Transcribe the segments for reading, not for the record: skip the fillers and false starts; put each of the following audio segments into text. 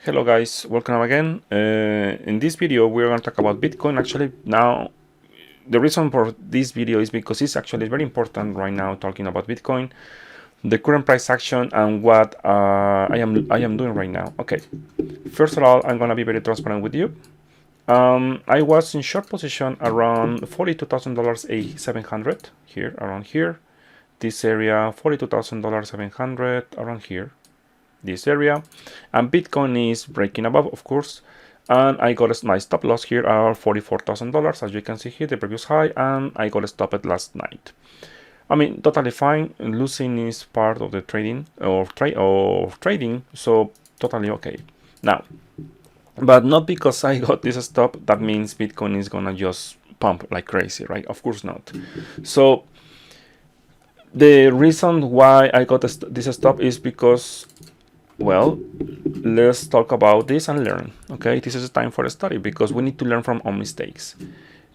Hello guys, welcome again. In this video we're going to talk about Bitcoin. Actually, now the reason for this video is because it's actually very important right now talking about Bitcoin, the current price action, and what I am doing right now. Okay, first of all, I'm gonna be very transparent with you. I was in short position around $42,000 700 here, around here, this area, $42,000 700 around here, this area, and Bitcoin is breaking above, of course, and I got my stop loss here are $44,000, as you can see here, the previous high, and I got stopped last night. I mean, totally fine. Losing is part of the trading of trading, so totally okay. Now, but not because I got this stop that means Bitcoin is gonna just pump like crazy, right? Of course not. So the reason why I got this stop is because, well, let's talk about this and learn. Okay, this is time for a study because we need to learn from our mistakes.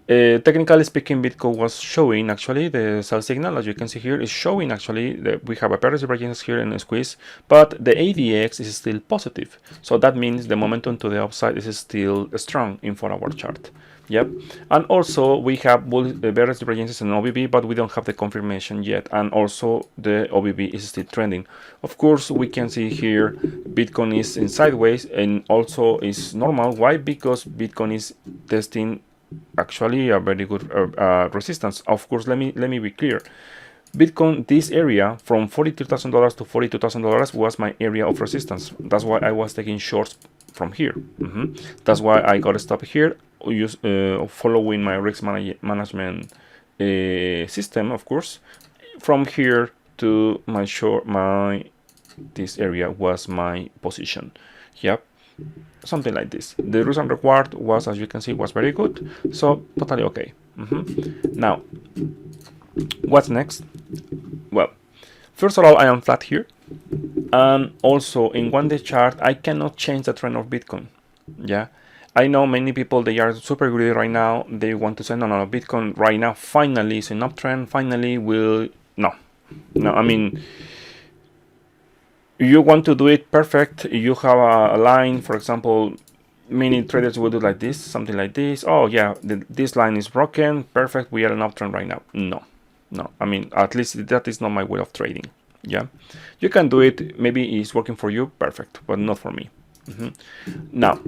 Technically speaking, Bitcoin was showing actually the sell signal, as you can see here, is showing actually that we have a pair of divergence here and a squeeze, but the ADX is still positive. So that means the momentum to the upside is still strong in 4-hour chart. Yep, and also we have various divergences in OBB, but we don't have the confirmation yet, and also the OBB is still trending. Of course, we can see here Bitcoin is in sideways and also is normal. Why? Because Bitcoin is testing actually a very good resistance. Of course, let me be clear. Bitcoin, this area from $42,000 to $42,000 was my area of resistance. That's why I was taking shorts from here. That's why I got a stop here, following my risk management system, of course. From here to my short, this area was my position. Yep, something like this. The risk and reward was, as you can see, was very good. So totally okay. Now, what's next? Well, first of all, I am flat here, and also in 1-day chart I cannot change the trend of Bitcoin. Yeah, I know many people, they are super greedy right now. They want to say no, Bitcoin right now finally is an uptrend, finally will no. I mean, you want to do it perfect. You have a line, for example, many traders will do like this, something like this. Oh yeah, this line is broken, perfect, we are an uptrend right now. No, I mean, at least that is not my way of trading. Yeah, you can do it, maybe it's working for you, perfect, but not for me. Now,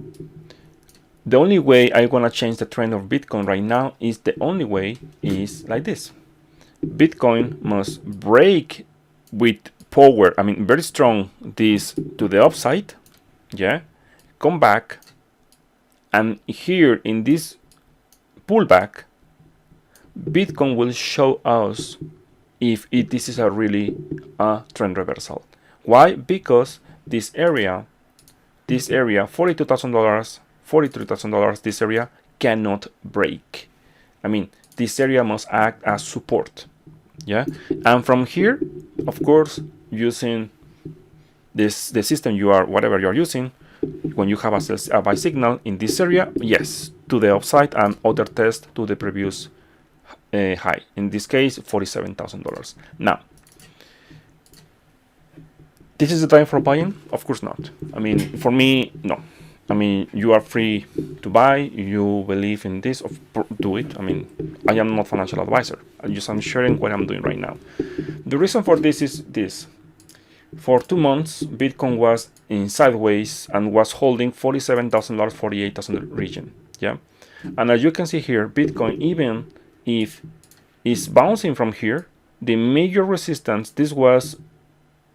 the only way I want to change the trend of Bitcoin right now is like this. Bitcoin must break with power, I mean very strong, this to the upside, yeah, come back, and here in this pullback Bitcoin will show us if this is a really trend reversal. Why? Because this area $42,000, $43,000, this area cannot break. I mean, this area must act as support. Yeah, and from here, of course, using the system whatever you are using, when you have a buy signal in this area, yes, to the upside, and other test to the previous high, in this case $47,000. Now, this is the time for buying? Of course not. I mean, for me, no. I mean, you are free to buy. You believe in this, do it. I mean, I am not financial advisor. I'm sharing what I'm doing right now. The reason for this is this. For 2 months, Bitcoin was in sideways and was holding $47,000, $48,000 region. Yeah, and as you can see here, Bitcoin, even if it's bouncing from here, the major resistance, this was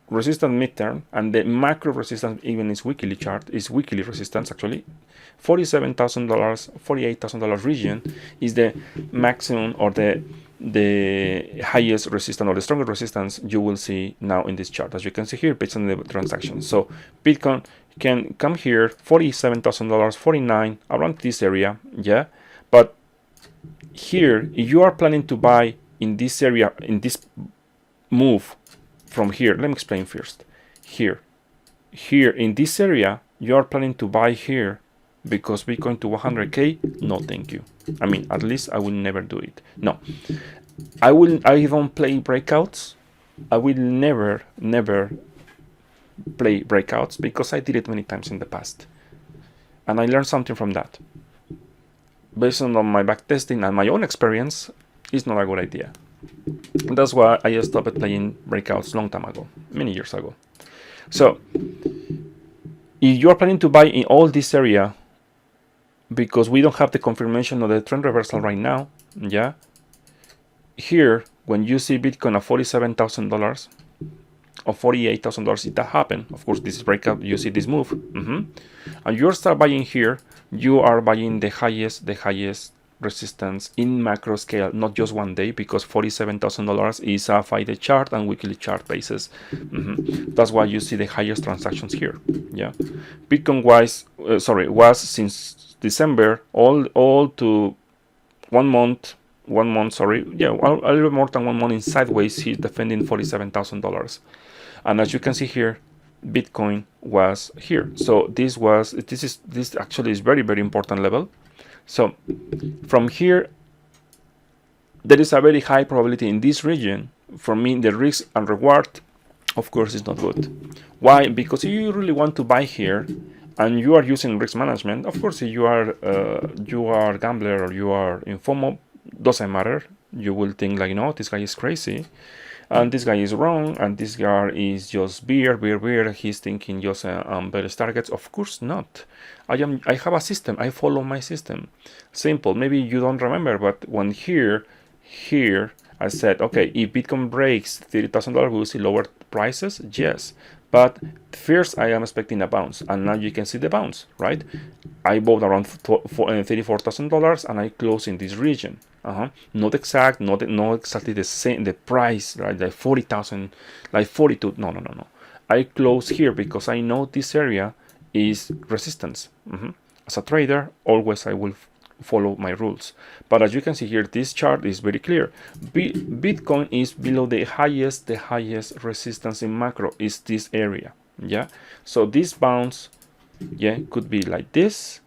resistance midterm, and the macro resistance, even is weekly chart, is weekly resistance actually. $47,000, $48,000 region is the maximum or the highest resistance or the strongest resistance you will see now in this chart, as you can see here based on the transaction. So Bitcoin can come here, $47,000, 49, around this area, yeah. But here, if you are planning to buy in this area, in this move from here, let me explain first. Here in this area, you are planning to buy here because Bitcoin to 100K, no thank you. I mean, at least I will never do it. No, I don't play breakouts. I will never play breakouts because I did it many times in the past. and I learned something from that. Based on my backtesting and my own experience, it's not a good idea. That's why I stopped playing breakouts long time ago, many years ago. So if you're planning to buy in all this area, because we don't have the confirmation of the trend reversal right now, yeah, here when you see Bitcoin at $47,000 or $48,000, if that happened, of course this is breakout, you see this move, and you start buying here, you are buying the highest resistance in macro scale, not just one day, because $47,000 is a 5-day chart and weekly chart basis. That's why you see the highest transactions here. Yeah, Bitcoin was since December all to 1 month. 1 month, sorry, yeah, a little more than 1 month in sideways. He's defending $47,000, and as you can see here, Bitcoin was here. So this actually is very, very important level. So from here, there is a very high probability in this region. For me, the risk and reward, of course, is not good. Why? Because if you really want to buy here and you are using risk management, of course, if you are a gambler or you are in FOMO, doesn't matter. You will think like, no, this guy is crazy and this guy is wrong and this guy is just beer. He's thinking just better targets. Of course not. I have a system. I follow my system. Simple. Maybe you don't remember, but when here I said, okay, if Bitcoin breaks $30,000, we will see lower prices. Yes, but first I am expecting a bounce, and now you can see the bounce, right? I bought around $34,000 and I closed in this region. Not exactly the same, the price, right? Like 40,000, like 42. No. I close here because I know this area is resistance. As a trader, always I will follow my rules. But as you can see here, this chart is very clear. Bitcoin is below the highest resistance in macro is this area. Yeah. So this bounce, yeah, could be like this,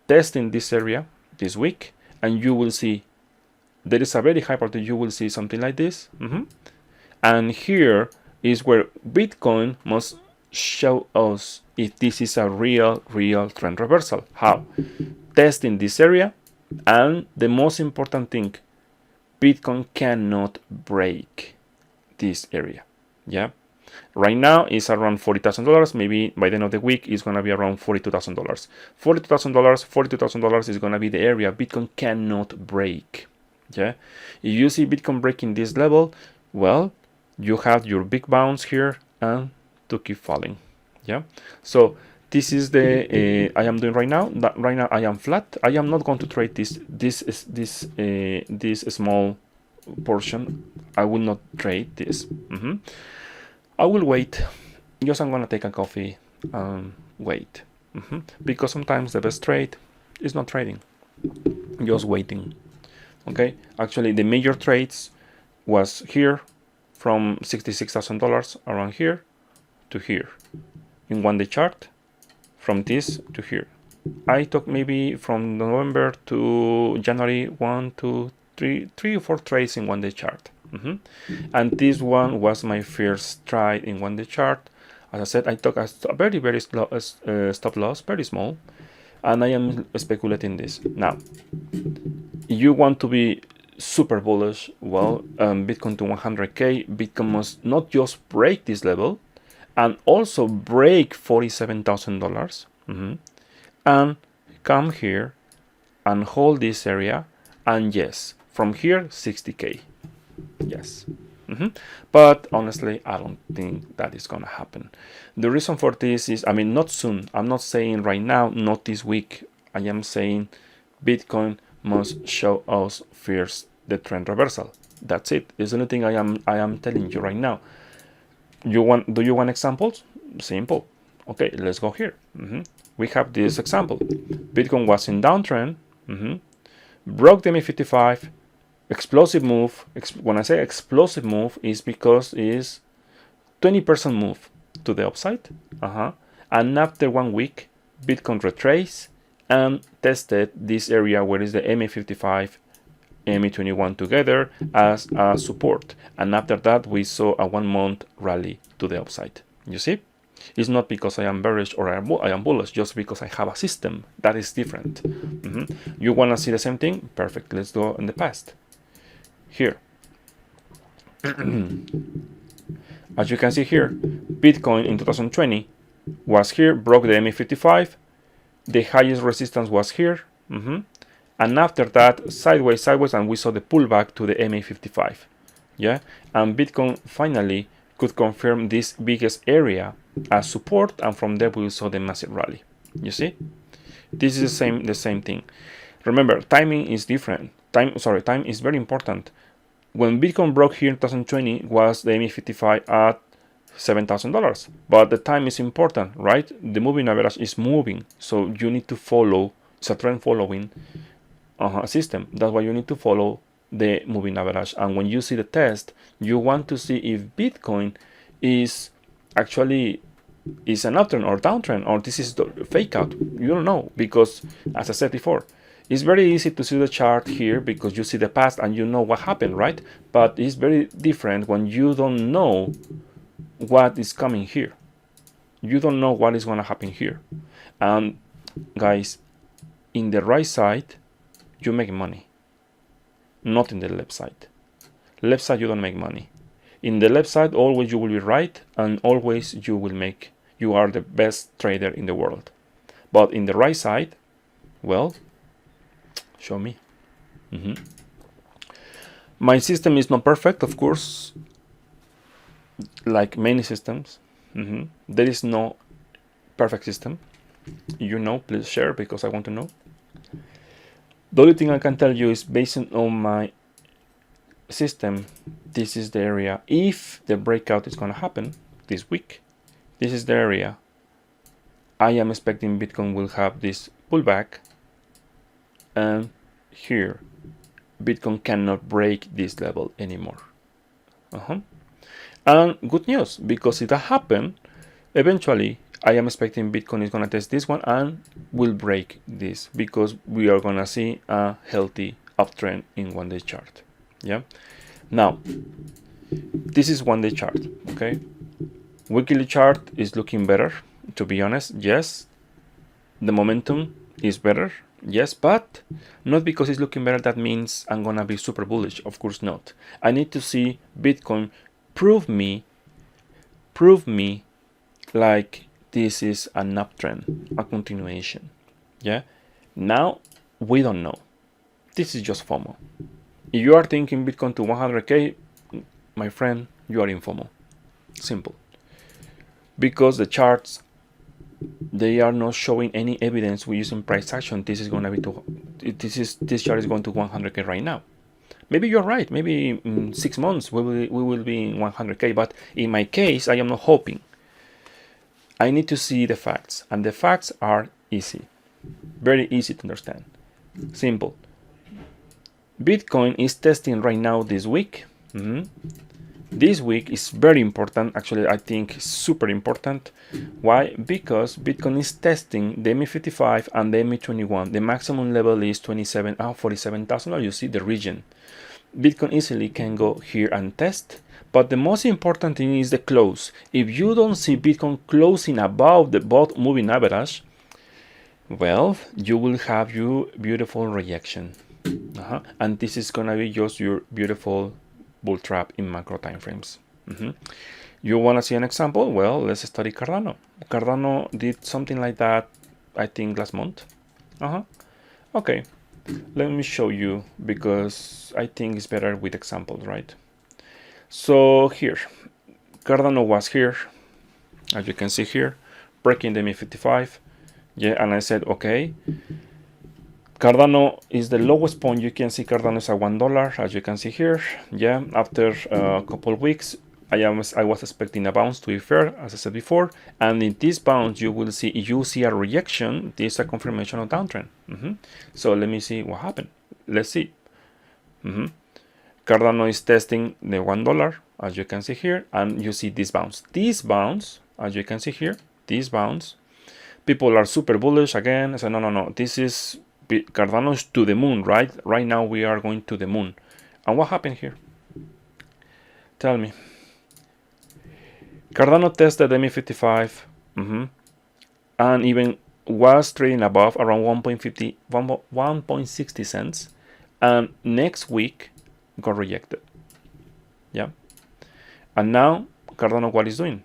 testing this area this week, and you will see there is a very high probability you will see something like this. And here is where Bitcoin must show us if this is a real trend reversal. How? Testing this area, and the most important thing, Bitcoin cannot break this area. Yeah. Right now it's around $40,000. Maybe by the end of the week it's gonna be around $42,000. $42,000 is gonna be the area Bitcoin cannot break. Yeah. If you see Bitcoin breaking this level, well, you have your big bounce here and to keep falling. Yeah. So this is the I am doing right now. Right now I am flat. I am not going to trade this small portion. I will not trade this. I will wait. Just I'm gonna take a coffee and wait. Because sometimes the best trade is not trading, just waiting. Okay. Actually, the major trades was here from $66,000 around here to here in 1 day chart. From this to here, I took maybe from November to January 1, 2, 3 or 4 trades in 1 day chart. And this one was my first trade in 1 day chart. As I said, I took a very slow, stop loss, very small, and I am speculating this. Now, you want to be super bullish. Well, Bitcoin to 100K, Bitcoin must not just break this level, and also break $47,000 and come here and hold this area, and yes, from here 60K. Yes. But honestly, I don't think that is gonna happen. The reason for this is, I mean, not soon. I'm not saying right now, not this week. I am saying Bitcoin must show us first the trend reversal. That's it. It's the only thing I am telling you right now. Do you want examples? Simple. Okay, let's go here. We have this example. Bitcoin was in downtrend, broke the MA55, explosive move. When I say explosive move, is because it's 20% move to the upside. And after 1 week, Bitcoin retraced and tested this area where is the MA55 MA21 together as a support, and after that we saw a 1 month rally to the upside. You see, It's not because I am bearish or I am bullish, just because I have a system that is different. You want to see the same thing? Perfect. Let's go in the past. Here. As you can see here, Bitcoin in 2020 was here, broke the MA55. The highest resistance was here. And after that, sideways, and we saw the pullback to the MA55. Yeah, and Bitcoin finally could confirm this biggest area as support, and from there we saw the massive rally. You see, this is the same thing. Remember, timing is different. Time is very important. When Bitcoin broke here in 2020, was the MA55 at $7,000. But the time is important, right? The moving average is moving, so you need to follow. It's a trend following system. That's why you need to follow the moving average. And when you see the test, you want to see if Bitcoin is actually an uptrend or downtrend, or this is the fake out. You don't know, because as I said before, it's very easy to see the chart here because you see the past and you know what happened, right? But it's very different when you don't know what is coming here. You don't know what is going to happen here. And guys, in the right side, you make money, not in the left side. Left side, you don't make money. In the left side, always you will be right, and always you are the best trader in the world. But in the right side, well, show me. My system is not perfect, of course, like many systems. There is no perfect system. Please share, because I want to know. The only thing I can tell you is, based on my system, this is the area. If the breakout is going to happen this week, this is the area. I am expecting Bitcoin will have this pullback, and here Bitcoin cannot break this level anymore. And good news, because if that happens, eventually I am expecting Bitcoin is going to test this one and will break this, because we are going to see a healthy uptrend in one-day chart. Yeah. Now, this is one-day chart. Okay. Weekly chart is looking better, to be honest. Yes. The momentum is better. Yes, but not because it's looking better that means I'm going to be super bullish. Of course not. I need to see Bitcoin prove me like this is an uptrend, a continuation. Yeah. Now we don't know. This is just FOMO. If you are thinking Bitcoin to 100K, my friend, you are in FOMO. Simple. Because the charts, they are not showing any evidence we're using price action. This is going to be this chart is going to 100K right now. Maybe you're right. Maybe in 6 months we will be in 100K. But in my case, I am not hoping. I need to see the facts, and the facts are easy, very easy to understand. Simple. Bitcoin is testing right now this week. This week is very important. Actually, I think super important. Why? Because Bitcoin is testing the MA55 and the MA21. The maximum level is 47,000. You see the region. Bitcoin easily can go here and test. But the most important thing is the close. If you don't see Bitcoin closing above the both moving average, well, you will have your beautiful rejection. And this is going to be just your beautiful bull trap in macro timeframes. You want to see an example? Well, let's study Cardano. Cardano did something like that, I think, last month. Okay, let me show you, because I think it's better with examples, right? So here, Cardano was here, as you can see here, breaking the MA55. Yeah, and I said, okay, Cardano is the lowest point. You can see Cardano is at $1, as you can see here. Yeah, after a couple of weeks, I was expecting a bounce, to be fair, as I said before. And in this bounce, you see a rejection. This is a confirmation of downtrend. So let me see what happened. Let's see. Cardano is testing the $1, as you can see here, and you see this bounce. This bounce, as you can see here, this bounce, people are super bullish again. So no, this is Cardano's to the moon, right? Right now we are going to the moon. And what happened here? Tell me. Cardano tested MA55 And even was trading above around 1.60 cents, and next week got rejected. Yeah. And now Cardano, what is doing?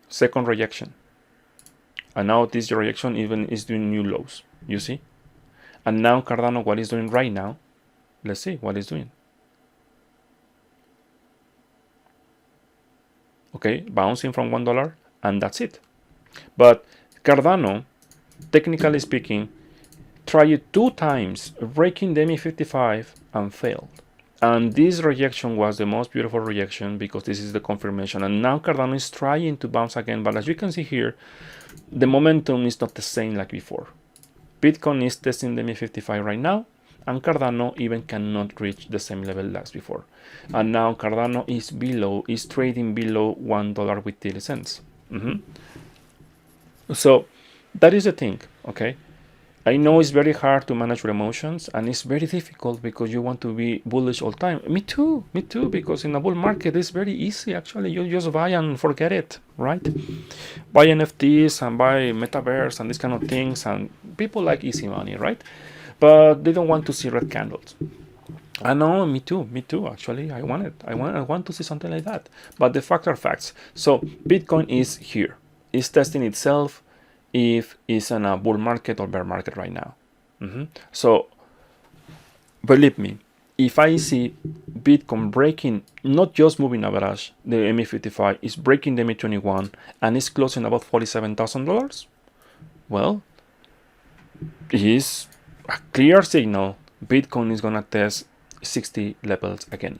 Second rejection. And now this rejection even is doing new lows. You see? And now Cardano, what is doing right now? Let's see what it's doing. Okay, bouncing from $1, and that's it. But Cardano, technically speaking, tried 2 times breaking the MA55 and failed. And this rejection was the most beautiful rejection because this is the confirmation. And now Cardano is trying to bounce again. But as you can see here, the momentum is not the same like before. Bitcoin is testing the MA55 right now, and Cardano even cannot reach the same level as before. And now Cardano is trading below $1 with 30 cents. So that is the thing, okay? I know it's very hard to manage your emotions, and it's very difficult because you want to be bullish all the time. Me too, because in a bull market it's very easy actually. You just buy and forget it, right? Buy NFTs and buy metaverse and these kind of things, and people like easy money, right? But they don't want to see red candles. I know, me too, actually. I want to see something like that. But the facts are facts. So Bitcoin is here. It's testing itself if it's in a bull market or bear market right now. So believe me, if I see Bitcoin breaking, not just moving average, the MA55 is breaking the MA21 and is closing about $47,000, well, it is a clear signal Bitcoin is gonna test 60 levels again.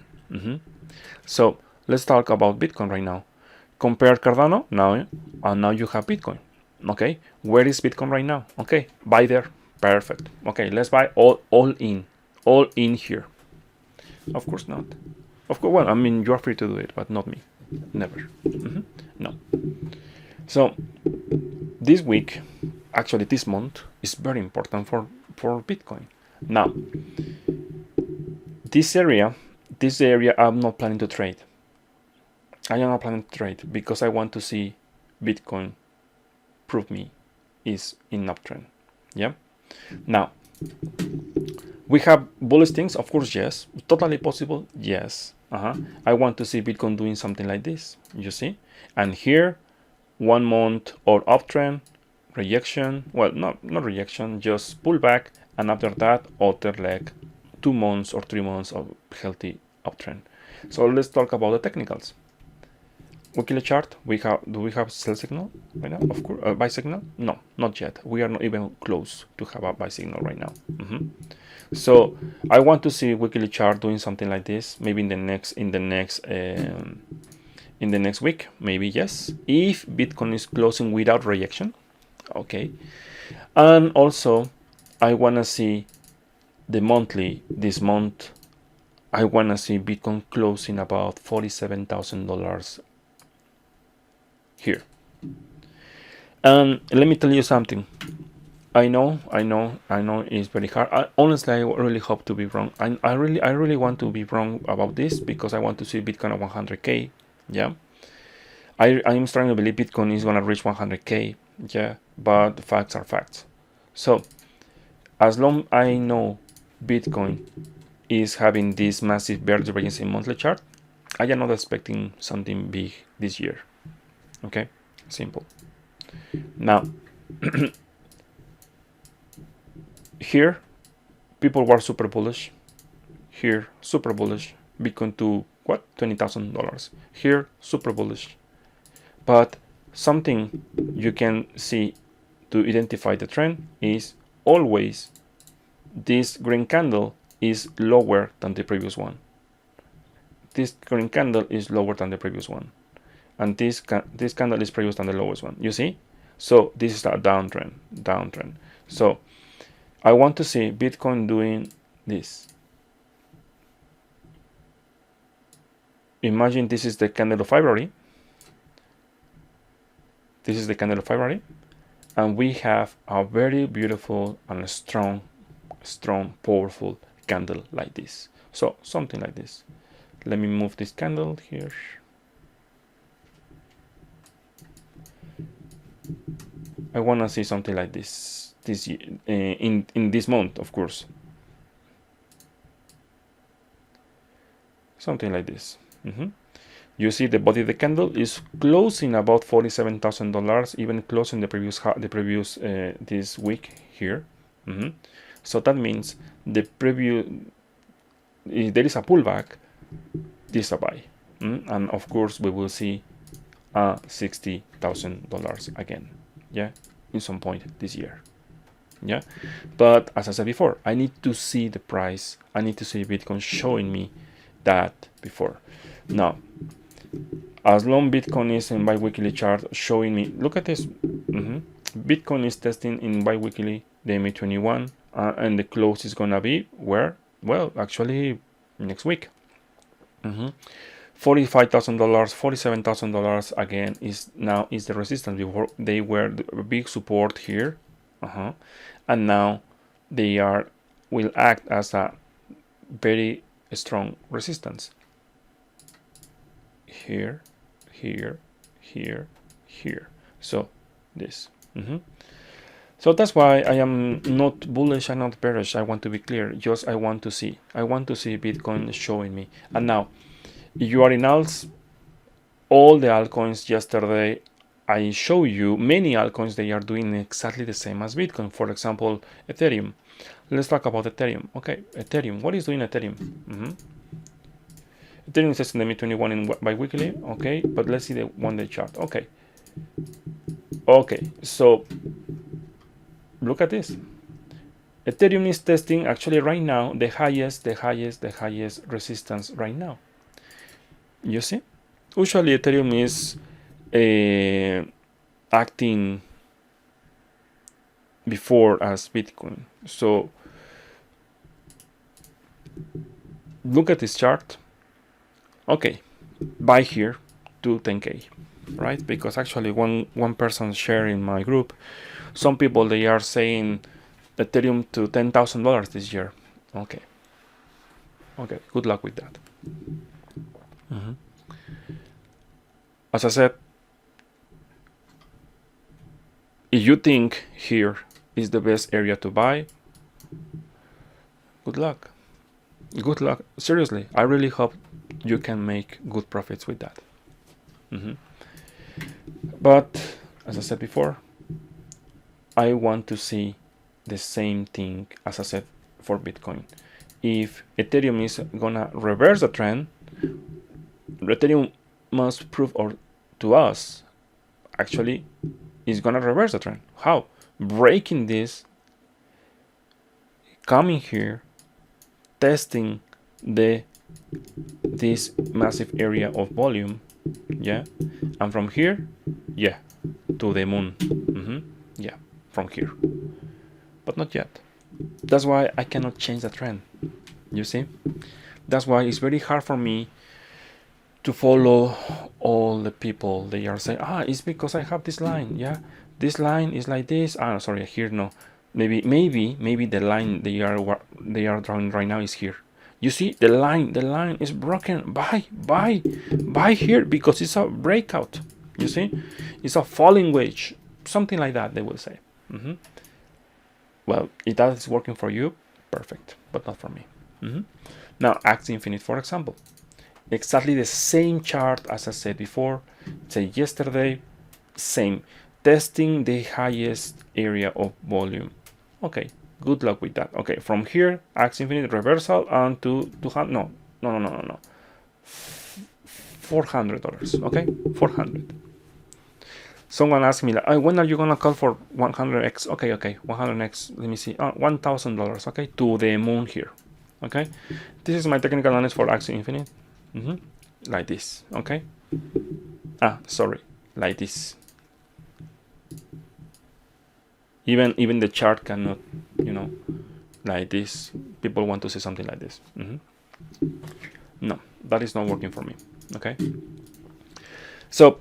So let's talk about Bitcoin right now. Compare Cardano now, and now you have Bitcoin. Okay, where is Bitcoin right now? Okay, buy there. Perfect. Okay, let's buy all in here. Of course not. Of course, well, I mean, you are free to do it, but not me. Never. No. So this week, actually this month, is very important for Bitcoin. Now, this area I'm not planning to trade. I am not planning to trade because I want to see Bitcoin prove me is in uptrend. Yeah. Now, we have bullish things, of course, yes. Totally possible, yes. I want to see Bitcoin doing something like this, you see? And here, 1 month or uptrend, rejection, well, not rejection, just pullback, and after that, other leg, 2 months or 3 months of healthy uptrend. So let's talk about the technicals. Weekly chart, do we have sell signal right now? Of course, buy signal? No, not yet. We are not even close to have a buy signal right now. So I want to see weekly chart doing something like this. Maybe in the next week. Maybe yes. If Bitcoin is closing without rejection, okay. And also, I wanna see the monthly this month. I wanna see Bitcoin closing about $47,000. Here. And let me tell you something. I know it's very hard. Honestly, I really hope to be wrong. I really want to be wrong about this because I want to see Bitcoin at 100K. Yeah. I'm starting to believe Bitcoin is gonna reach 100K. Yeah. But the facts are facts. So as long I know Bitcoin is having this massive bear divergence in monthly chart, I am not expecting something big this year. Okay, simple. Now, here, people were super bullish. Here, super bullish. Bitcoin to what? $20,000. Here, super bullish. But something you can see to identify the trend is always this green candle is lower than the previous one. This green candle is lower than the previous one. And this candle is previous than the lowest one. You see? So this is a downtrend. So I want to see Bitcoin doing this. Imagine this is the candle of February. This is the candle of February. And we have a very beautiful and strong, powerful candle like this. So something like this. Let me move this candle here. I want to see something like this in this month, of course. Something like this. You see the body of the candle is closing about $47,000, even closing the previous this week here. So that means the previous, if there is a pullback, this is a buy. And of course we will see $60,000 again, yeah, in some point this year. Yeah, but as I said before, I need to see the price. I need to see Bitcoin showing me that before. Now, as long Bitcoin is in bi-weekly chart showing me, look at this. Bitcoin is testing in bi-weekly the MA21, and the close is gonna be where? Well, actually next week. $45,000, $47,000 again is the resistance. Before they were the big support here, and now they will act as a very strong resistance. Here, here, here, here. So this. So that's why I am not bullish and not bearish. I want to be clear. Just I want to see Bitcoin showing me. And now, if you are in alts, all the altcoins yesterday, I show you many altcoins, they are doing exactly the same as Bitcoin. For example, Ethereum. Let's talk about Ethereum. Okay, Ethereum. What is doing Ethereum? Ethereum says in the MA21 in bi-weekly. Okay, but let's see the one-day chart. Okay. Okay, so look at this. Ethereum is testing actually right now the highest resistance right now. You see? Usually Ethereum is acting before as Bitcoin. So look at this chart. Okay, buy here to 10K, right? Because actually one person shared in my group, some people, they are saying Ethereum to $10,000 this year. Okay, good luck with that. As I said, if you think here is the best area to buy, good luck. Good luck. Seriously, I really hope you can make good profits with that. But as I said before, I want to see the same thing as I said for Bitcoin. If Ethereum is gonna reverse the trend, Ethereum must prove to us actually is gonna reverse the trend. How? Breaking this, coming here, testing this massive area of volume, yeah, and from here, yeah, to the moon, yeah, from here, but not yet. That's why I cannot change the trend. You see, that's why it's very hard for me to follow all the people. They are saying, it's because I have this line, yeah, this line is like this. Sorry, here no, maybe the line they are drawing right now is here. You see, the line is broken. Buy here because it's a breakout. You see, it's a falling wedge, something like that they will say. Well, if that is working for you, perfect, but not for me. Now, Axie Infinite, for example, exactly the same chart as I said before. Say yesterday, same, testing the highest area of volume. Okay, good luck with that. Okay, from here, Axie Infinite reversal and to 200. No. $400. Okay, 400. Someone asked me, when are you gonna call for 100x? Okay, 100x. Let me see. $1,000. Okay, to the moon here. Okay, this is my technical analysis for Axie Infinite. Like this. Okay. Sorry, like this. Even the chart cannot, like this. People want to see something like this. No, that is not working for me. Okay. So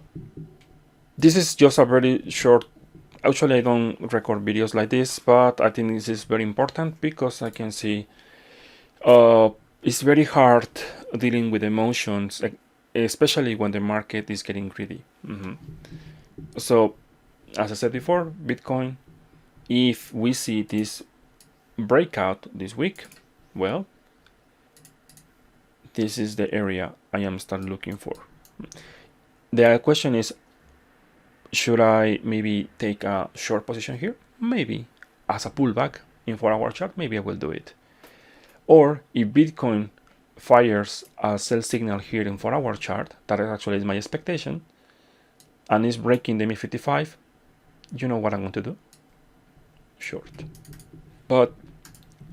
this is just a very short. Actually, I don't record videos like this, but I think this is very important because I can see it's very hard dealing with emotions, especially when the market is getting greedy. So as I said before, Bitcoin, if we see this breakout this week, well, this is the area I am start looking for. The question is, should I maybe take a short position here? Maybe. As a pullback in 4-hour chart, maybe I will do it. Or if Bitcoin fires a sell signal here in 4-hour chart, that actually is my expectation, and is breaking the MA55, you know what I'm going to do? Short. But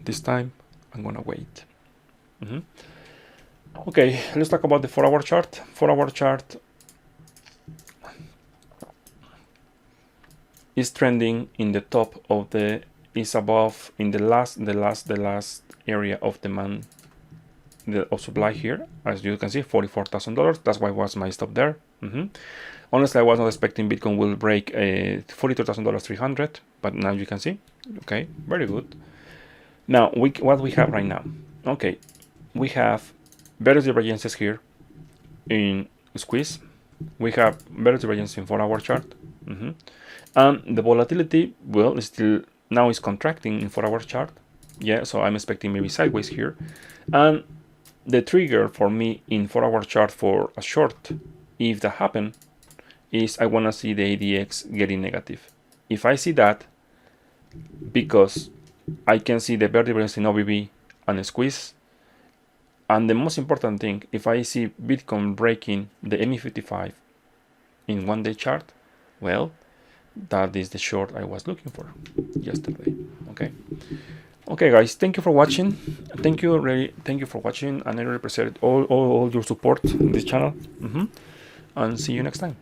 this time I'm gonna wait. Okay, let's talk about the 4-hour chart. 4-hour chart is trending in the top of the, is above in the last area of demand, of supply here. As you can see, $44,000. That's why was my stop there. Honestly, I was not expecting Bitcoin will break $42,000 300, but now you can see. Okay, very good. Now what we have right now. Okay, we have various divergences here in squeeze. We have various divergences in 4-hour chart. And the volatility, well, still now is contracting in 4-hour chart. Yeah, so I'm expecting maybe sideways here. And the trigger for me in 4-hour chart for a short, if that happen, is I want to see the ADX getting negative. If I see that, because I can see the bear divergence in OBB and a squeeze, and the most important thing, if I see Bitcoin breaking the MA55 in 1-day chart, well, that is the short I was looking for yesterday. Okay guys, thank you for watching. Thank you for watching, and I really appreciate all your support in this channel. And see you next time.